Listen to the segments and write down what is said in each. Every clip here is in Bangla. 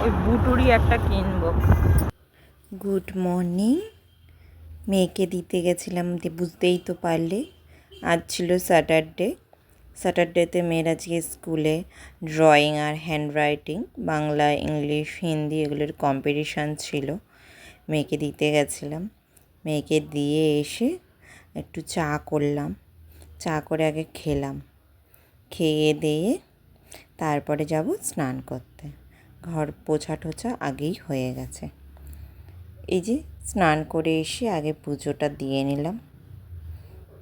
এই বুটুরি একটা কিনবো। Good morning. মেয়েকে দিতে গেছিলাম, বুঝতেই তো পারলে আজ ছিল স্যাটারডে। স্যাটারডেতে মেয়ের আজকে স্কুলে ড্রয়িং আর handwriting, Bangla, English, Hindi এগুলোর কম্পিটিশান ছিল। মেয়েকে দিতে গেছিলাম। মেয়েকে দিয়ে এসে একটু চা করলাম। চা করে আগে খেলাম। খেয়ে দিয়ে তারপরে যাব স্নান করতে। ঘর পোছা টোছা আগেই হয়ে গেছে। এই যে স্নান করে এসে আগে পুজোটা দিয়ে নিলাম,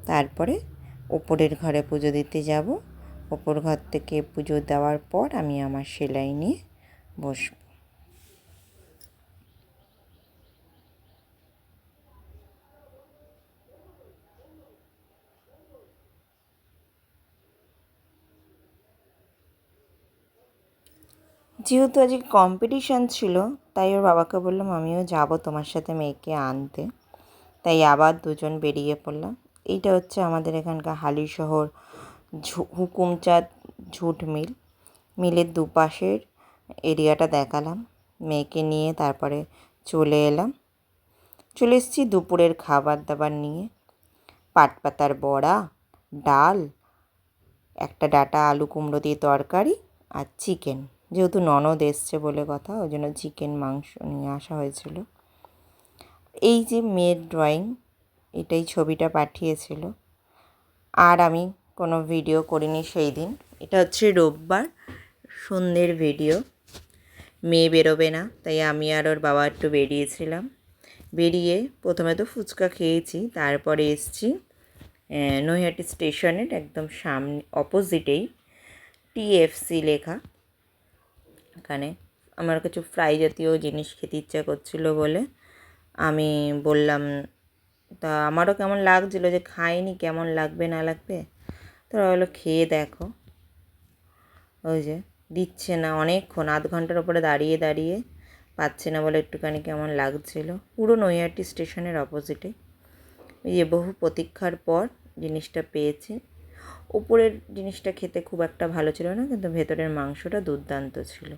তারপরে ওপরের ঘরে পুজো দিতে যাব। ওপর ঘর থেকে পুজো দেওয়ার পর আমি আমার সেলাই নিয়ে বসব। যেহেতু আজকে কম্পিটিশান ছিল, তাই ওর বাবাকে বললাম আমিও যাব তোমার সাথে মেয়েকে আনতে। তাই আবার দুজন বেরিয়ে পড়লাম। এইটা হচ্ছে আমাদের এখানকার হালিশহর হুকুমচাঁদ ঝুট মিল। মিলের দুপাশের এরিয়াটা দেখালাম। মেয়েকে নিয়ে তারপরে চলে এসেছি দুপুরের খাবার দাবার নিয়ে। পাটপাতার বড়া, ডাল, একটা ডাঁটা আলু কুমড়ো দিয়ে তরকারি আর চিকেন। যেহেতু ননদ এসছে বলে কথা, ওই জন্য চিকেন মাংস নিয়ে আসা হয়েছিল। এই যে মেয়ের ড্রয়িং, এটাই ছবিটা পাঠিয়েছিল। আর আমি কোনো ভিডিও করিনি সেই দিন। এটা হচ্ছে রোববার সন্ধ্যের ভিডিও। মেয়ে বেরোবে না, তাই আমি আর ওর বাবা একটু বেরিয়েছিলাম। বেরিয়ে প্রথমে তো ফুচকা খেয়েছি, তারপরে এসছি নৈহাটি স্টেশনের একদম সামনে অপোজিটেই TFC লেখা। এখানে আমার কিছু ফ্রাই জাতীয় জিনিস খেতে ইচ্ছা করছিল বলে আমি বললাম, তা আমারও কেমন লাগছিলো যে খাইনি, কেমন লাগবে না লাগবে। তোরা হলো খেয়ে দেখো। ওই যে দিচ্ছে না, অনেকক্ষণ, আধ ঘন্টার ওপরে দাঁড়িয়ে দাঁড়িয়ে পাচ্ছে না বলে একটুখানি কেমন লাগছিল। পুরো নৈহাটি স্টেশনের অপোজিটে। এই যে বহু প্রতীক্ষার পর জিনিসটা পেয়েছি। উপরের জিনিসটা খেতে খুব একটা ভালো ছিল না, কিন্তু ভেতরের মাংসটা দুর্দান্ত ছিল।